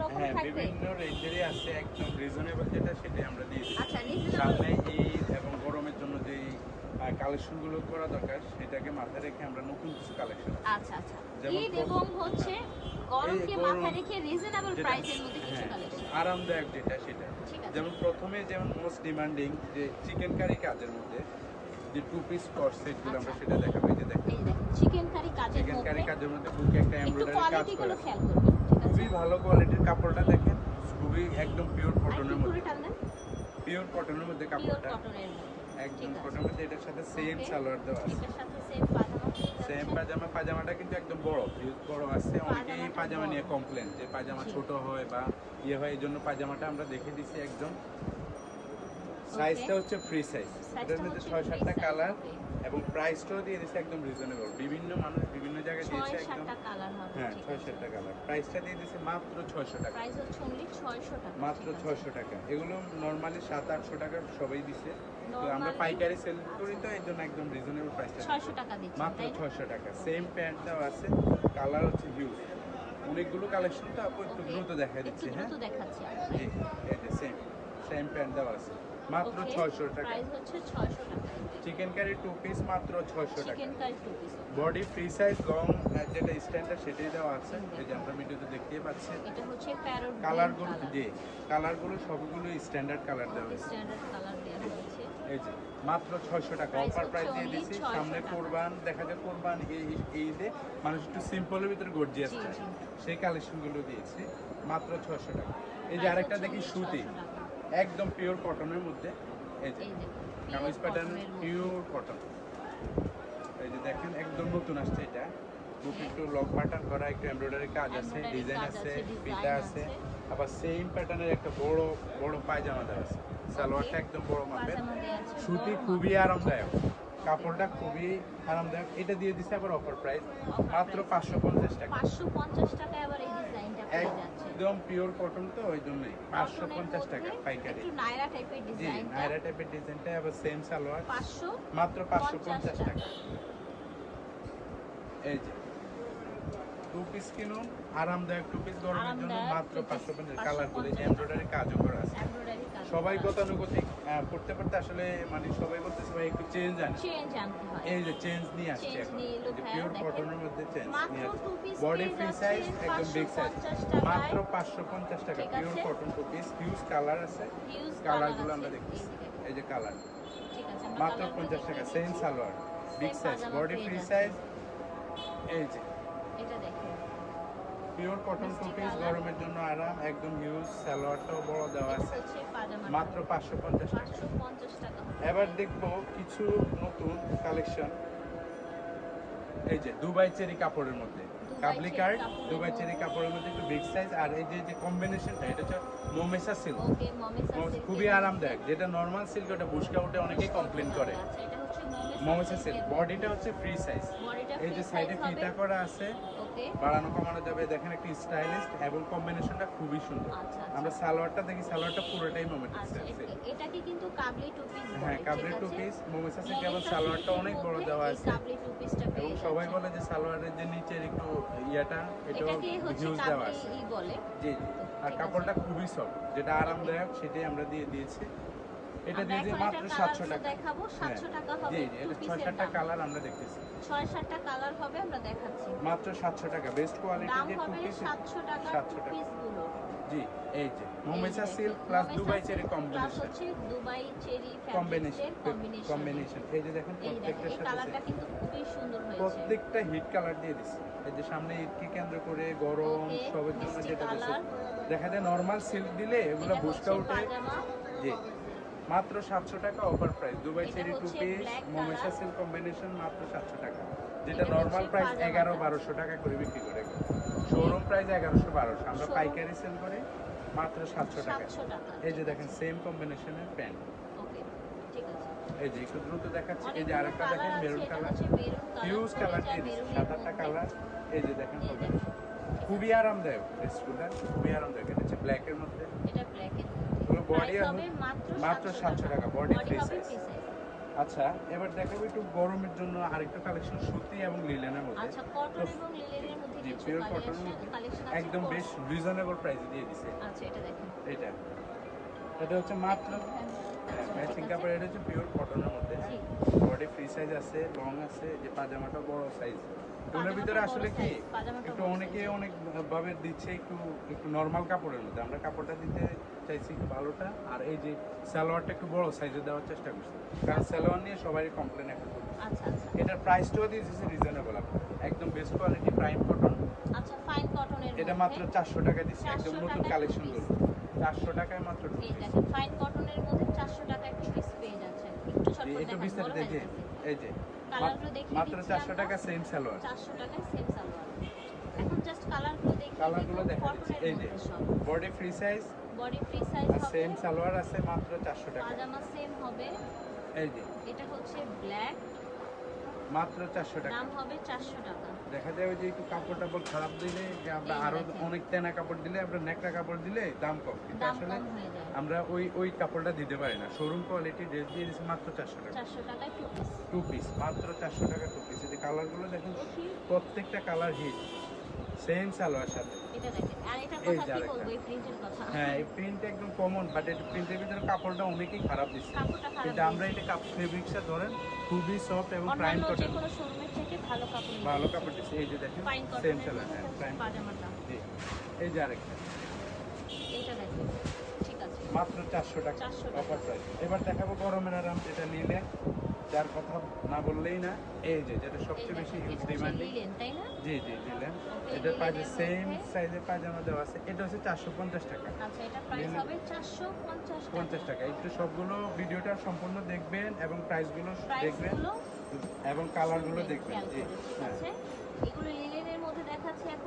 রকম হ্যাঁ, থাকবে? বিভিন্ন রেঞ্জেরই আছে, একদম রিজনেবল যেটা সেটাই আমরা দিয়ে দিই। আচ্ছা, রিজনেবল। সামনে ঈদ এবং গরমের জন্য যেই কালেকশনগুলো করা দরকার সেটাকে মাথায় রেখে আমরা নতুন কিছু কালেকশন আচ্ছা আচ্ছা, যেমন ঈদ এবং হচ্ছে গরমকে গরম মাথায় রেখে রিজনেবল যেটা, প্রাইসের মধ্যে কিছু হ্যাঁ, কালেকশন। আরামদায়ক যেটা সেটা। ঠিক আছে। যেমন প্রথমে যেমন মোস্ট ডিমান্ডিং যে চিকেন কারি কাজের মধ্যে যে টু পিস কট সেটগুলো আমরা আচ্ছা। সেটা দেখাবো। এই যে দেখেন এই দেখেন চিকেন কারি কাজের চিকেন কারি মধ্যে কাজের মধ্যে বুকে একটা একটু এমব্রয়ডারি কাজ কোয়ালিটি করা গুলো আছে। খেয়াল করবেন, ঠিক আছে? খুবই ভালো কোয়ালিটির কাপড়টা দেখেন, খুবই একদম পিওর আর একটু কটনের উপরে মধ্যে, টান দেন। পিওর কটনের মধ্যে পিওর কাপড়টা কটনের মধ্যে। একদম ঠিক আছে। কটনের মধ্যে। এটার সাথে সেম Okay, সালোয়ার দেওয়া আছে, এটার সাথে সেম পাজামা পেয়ে সেম যাচ্ছেন। পাজামাটা কিন্তু একদম বড়, হিউজ বড় আছে। অনেকেই পাজামাটা পাজামা বড়। নিয়ে কমপ্লেন যে পাজামা জি। ছোট হয় বা ইয়ে হয়, এই জন্য পাজামাটা আমরা দেখে দিছি একদম। Okay, সাইজটা হচ্ছে ফ্রি সাইজ, এটার সাইজটা মধ্যে হচ্ছে 6-7টা free size, কালার okay। এবং প্রাইসটাও দিয়ে দিছে একদম রিজনেবল। বিভিন্ন মানুষ বিভিন্ন জায়গায় দিয়েছে একদম, 6-7টা কালার হবে, হ্যাঁ, ঠিক আছে। 6-7টা কালার। প্রাইসটা দিয়ে দিছে মাত্র 600 টাকা, প্রাইস হচ্ছে অনলি 600 টাকা, মাত্র ঠিক আছে। 600 টাকা। এগুলো নরমালি 700-800 টাকা সবাই দিছে, তো আমরা Normally- পাইকারি সেল করি তো এই জন্য একদম রিজনেবল প্রাইসটা 600 টাকা দিচ্ছেন, মাত্র তাই না? 600 টাকা। সেম প্যান্টটাও আছে, কালার হচ্ছে হিউজ, অনেকগুলো কালেকশন তো আপু একটু Okay, দ্রুত দেখা একটু দিচ্ছি। হ্যাঁ দ্রুত দেখাচ্ছি আমি। জি, এই যে সেম সেম প্যান্ট দেওয়া আছে মাত্র Okay, 600 টাকা। প্রাইস হচ্ছে 600 টাকা। চিকেন কারি টু পিস মাত্র 600 টাকা। Chicken curry 2 piece. Body free size long যেটা স্ট্যান্ডার্ড সেটাই দেওয়া আছে, এই যে আমরা ভিডিওতে দেখতেই পাচ্ছি। এটা হচ্ছে প্যারট কালারগুলো জি, কালারগুলো সবগুলো স্ট্যান্ডার্ড কালার দেওয়া হয়েছে। স্ট্যান্ডার্ড কালার দেওয়া হয়েছে। এই যে মাত্র 600 টাকা Price অফার হচ্ছে প্রাইস দিয়ে only দিচ্ছি। 600 সামনে টাকা। কোরবান, দেখা যায় কোরবান এই ঈদে মানুষ একটু সিম্পলের ভিতরে গর্জিয়াস জি, চায়, জি। সেই কালেকশনগুলো দিয়েছি মাত্র 600 টাকা। এই যে Price আরেকটা হচ্ছে দেখি only সুতি, 600 টাকা। একদম পিওর কটনের মধ্যে। এই যে এই যে কামিজ pure প্যাটার্ন cotton এর মধ্যে। Pure cotton. এই যে দেখেন একদম নতুন আসছে এটা, বুক একটু লক বাটন করা, একটু এমব্রয়ডারি কাজ আছে, Embroidery ডিজাইন কাজ আছে, আছে, design ফিতা আছে, আছে। আবার সেম প্যাটার্নের একটা বড় বড় পায়জামা দেওয়া আছে। সালোয়ারটা একদম বড় মাপের, পাজামা দেওয়া আছে, সুতি বড় খুবই মাপের। আরামদায়ক, কাপড়টা খুবই আরামদায়ক। এটা দিয়ে দিছে আবার অফার প্রাইস Offer মাত্র price। 550 টাকা। 550 টাকায় আবার এই ডিজাইনটা পেয়ে যাচ্ছে। একদম পিওর কটন তো ওই জন্যই 550 টাকা পাইকারি। একটু নায়রা টাইপের জি, ডিজাইনটা। নায়রা টাইপের ডিজাইনটা, আবার সেম সালোয়ার 550 মাত্র 550 টাকা। এই যে টু পিস কিনুন, আরামদায়ক টু পিস গরমের জন্য আরামদায়ক মাত্র two piece, 550 কালার করে 550 এমব্রয়ডারি কাজও করা আছে। এমব্রয়ডারি কাজ। সবাই গতানুগতিক পড়তে পড়তে আসলে মানে সবাই বলতেছে ভাই একটু চেঞ্জ আনি, চেঞ্জ আনতে হয়। এই যে চেঞ্জ নিয়ে আসছে Change এখন, নিয়ে এলো ভাইয়া, পিওর দেখেন। কটনের মধ্যে চেঞ্জ মাত্র নিয়ে আসছে। two piece বডি পেয়ে ফ্রি যাচ্ছে সাইজ একদম বিগ সাইজ 550 টাকায়। মাত্র 550 টাকা ঠিক পিওর আছে। Cotton two piece, huge colour আছে। Huge কালারগুলো colour আমরা আছে, দেখতেছি, এই যে। এই যে কালার ঠিক আছে, আমরা মাত্র কালারগুলো 50 টাকা। দেখিয়ে সেম দিচ্ছি। সালোয়ার বিগ Same সাইজ, পাজামা বডি পেয়ে ফ্রি যাচ্ছে। সাইজ। এই যে এটা দেখেন। পিওর কটন টু মিষ্টি পিস কালার। গরমের জন্য আরাম, একদম হিউজ, সালোয়ারটাও বড় দেওয়া এটা আছে হচ্ছে পাজামা। মাত্র 550 টাকা। 550 টাকা হবে। এবার দেখবো কিছু নতুন কালেকশন। এই যে দুবাই চেরি কাপড়ের মধ্যে কাবলি চেরি কার্ড, কাপড়ের দুবাই চেরি মধ্যে। কাপড়ের মধ্যে একটু বিগ সাইজ। আর এই যে যে কম্বিনেশনটা এটা হচ্ছে মোমেসা সিল্ক, ওকে, মমেসা সিল্ক। খুবই আরামদায়ক। যেটা নর্মাল সিল্ক ওটা বুশকা উঠে অনেকেই কমপ্লেন করে। আচ্ছা, এটা হচ্ছে মোমেসা সিল্ক, বডিটা হচ্ছে ফ্রি সাইজ। বডিটা এই যে ফ্রি সাইডে সাইজ হবে। ফিতা করা আছে, ওকে। বাড়ানো কমানো যাবে। দেখেন একটি স্টাইলিশ এবং কম্বিনেশনটা খুবই সুন্দর। আচ্ছা, আচ্ছা। আমরা সালোয়ারটা দেখি, সালোয়ারটা পুরোটাই মোমেসা আচ্ছা, সিল্ক। এটাকে কিন্তু কাবলি টু পিস বলে। হ্যাঁ, কাবলি ঠিক টু আছে? পিস মোমেসা সিল্ক, এবং মোমেসা সালোয়ারটা সিল্কের অনেক বড় মধ্যে দেওয়া এই আছে। কাবলি টু পিসটা এবং পেয়ে সবাই যাচ্ছেন। বলে যে সালোয়ারের যে নিচের একটু ইয়াটা এটাও এটাকে হচ্ছে হিউজ দেওয়া কাবলি আছে। বলে। জি জি, আর ঠিক কাপড়টা খুবই সফট, যেটা আরামদায়ক সেটাই আমরা দিয়ে দিয়েছি। এটা আমরা দিয়ে দিই এখন মাত্র এটার 700 কালারগুলো টাকা। দেখাবো। হ্যাঁ, 700 টাকা হবে জি জি, টু এটা পিসের 6-7টা দাম। কালার আমরা দেখতেছি। 6-7টা কালার হবে, আমরা দেখাচ্ছি। মাত্র 700 টাকা, বেস্ট কোয়ালিটি দাম যে টু হবে পিস 700 টাকা 700 টু টাকা। পিসগুলো। জি, এই যে মোমেসা এই যে সিল্ক দেখেন, প্লাস মোমেসা Dubai cherry silk plus combination, হচ্ছে দুবাই চেরি কম্বিনেশন ফ্যাব্রিক্সের কম্বিনেশন। এই যে দেখেন এই দেখেন, প্রত্যেকটার এই সাথে কালারটা কিন্তু খুবই সুন্দর হয়েছে। প্রত্যেকটা হিট কালার দিয়ে দিছি। এই যে সামনে ঈদকে কেন্দ্র করে গরম ওকে, সবের জন্য মিষ্টি যেটা দিচ্ছে, কালার। দেখা যায় নর্মাল সিল্ক দিলে এগুলো এটা বুশকা হচ্ছে উঠে। পাজামা। জি, মাত্র 700 টাকা অফার প্রাইস। দুবাই এটা চেরি টু হচ্ছে piece black মোমেসা color। Silk combination মাত্র 700 টাকা, যেটা এটা নর্মাল হচ্ছে প্রাইস পাজামাটা। 1100-1200 টাকা করে বিক্রি করে। শোরুম প্রাইস 1100-1200, আমরা Showroom- পাইকারি সেল করি মাত্র 700 টাকা। 700 টাকা। এই যে দেখেন সেম কম্বিনেশনের প্যান্ট। ওকে, ঠিক আছে। এই যে একটু দ্রুত দেখাচ্ছি। এই যে অনেকগুলো আরেকটা কালার দেখেন আছে, মেরুন এটা কালার, হচ্ছে মেরুন কালার। হিউজ কালার দিয়ে দিচ্ছে, মেরুনের 7-8টা মধ্যে। কালার। এই যে দেখেন এই দেখেন। খুবই আরামদায়ক ড্রেসগুলো, খুবই আরামদায়ক। এটা হচ্ছে ব্ল্যাকের মধ্যে, এটা ব্ল্যাকের এগুলো বডি প্রাইস হবে মাত্র মাত্র 700 টাকা, বডি ফ্রি হবে সাইজ। Free size. আচ্ছা, এবার দেখাবো একটু গরমের জন্য আরেকটা কালেকশন সুতি এবং লিলেনের মধ্যে। আচ্ছা, কটন এবং লিলেনের মধ্যে জি, কিছু পিওর কটনের মধ্যে কালেকশন আছে। একদম বেশ রিজনেবল প্রাইসে দিয়ে দিছে। আচ্ছা, এটা দেখেন। এটা হচ্ছে মাত্র ম্যাচিং ঠিক আছে। কাপড়, এটা হচ্ছে পিওর কটনের মধ্যে। জি। বডি ফ্রি সাইজ আছে, লং আছে, যে পাজামাটা বড় সাইজ। এগুলোর পাজামাটা ভিতরে বড় আসলে কি size, পাজামাটা একটু বড় অনেকে size। অনেক ভাবে দিচ্ছে একটু একটু নরমাল কাপড়ের মধ্যে, আমরা কাপড়টা দিতে চাইছি একটু ভালোটা, আর এই যে সালোয়ারটা একটু বড় সাইজে দেওয়ার চেষ্টা করছি, কারণ সালোয়ার নিয়ে সবাই কমপ্লেন এখন করছে। আচ্ছা আচ্ছা। এটার প্রাইসটাও দিয়েছে রিজনেবল, একদম বেস্ট কোয়ালিটি প্রাইম কটন। আচ্ছা, ফাইন কটনের এটা মাত্র 400 টাকা দিচ্ছে, একদম 400 নতুন টাকায় কালেকশন piece। গুলো 400 টাকায় মাত্র two এই piece। দেখেন, ফাইন কটনের মধ্যে 400 টাকা একটা পিস পেয়ে যাচ্ছেন। একটু এই শর্টকাট একটু দেখান, বিস্তারিত বড় এই যে হয়ে এই যে কালারগুলো দেখিয়ে মাত্র দিচ্ছি 400 আমরা। টাকা সেম সালোয়ার। 400 টাকায় সেম সালোয়ার। এখন জাস্ট কালারগুলো দেখিয়ে কালারগুলো দেবো, দেখা দিচ্ছি, কটনের এই যে মধ্যে সব। Body free size body free size আর হবে, সেম সালোয়ার আছে মাত্র 400 টাকা। পাজামা সেম হবে। এই যে এটা হচ্ছে ব্ল্যাক, মাত্র 400 টাকা। দাম হবে 400 টাকা। দেখা যাবে যে একটু কাপড় টাপড় খারাপ দিলে, যে আমরা এই যে আরো দেখেন। অনেক তেনা কাপড় দিলে, আমরা নেকড়া কাপড় দিলে দাম কম, কিন্তু দাম আসলে কম হয়ে যায়। আমরা ওই কাপড়টা দিতে পারি না। শোরুম কোয়ালিটি ড্রেস দিয়ে দিচ্ছি মাত্র 400 টাকা। 400 টাকায় টু পিস। টু পিস মাত্র 400 টাকা টু পিস। এই যে কালারগুলো দেখুন, প্রত্যেকটা কালার হিট, সেম সালোয়ার সাথে। এটা দেখেন, আর এটার এই কথা যে কি আরেকটা। বলবো, এই প্রিন্টের কথা। হ্যাঁ, এই প্রিন্ট একদম কমন, বাট এই প্রিন্টের ভিতরে কাপড়টা অনেকেই খারাপ দিচ্ছে, কাপড়টা খারাপ কিন্তু আমরা দিয়েছে। এটা ফেব্রিক্সটা ধরেন খুবই সফট এবং প্রাইম অন্যান্য যে কটন, কোনো শোরুমের থেকে ভালো কাপড় ভালো কাপড় দিচ্ছে। এই যে দেখেন ফাইন সেম কটনের সালোয়ার, মধ্যে হ্যাঁ হচ্ছে প্রাইম পাজামাটা। জি। এই যে আরেকটা এইটা দেখেন, ঠিক আছে। মাত্র 400 টাকা 400 টাকা। Offer price. এবার দেখাবো গরমের আরাম, যেটা নিলে যার কথা না বললেই না, এই যে যেটা এই সবচেয়ে বেশি দেখেন, হিউজ এটা হচ্ছে ডিমান্ডিং। লিলেন, তাই না? জি জি নিলেন। Okay, এটা পাইছে লিলেনের সেম মধ্যে। সাইজের পায়জামা দেওয়া আছে, এটা হচ্ছে 450 টাকা। আচ্ছা, এটা প্রাইস লিলেন। হবে 450 টাকা। 50 টাকা। একটু সবগুলো ভিডিওটা সম্পূর্ণ দেখবেন এবং প্রাইসগুলো দেখবেন প্রাইসগুলো এবং কালারগুলো দেখবেন। খেয়াল জি করে, ঠিক হ্যাঁ আছে। এগুলো লিলেন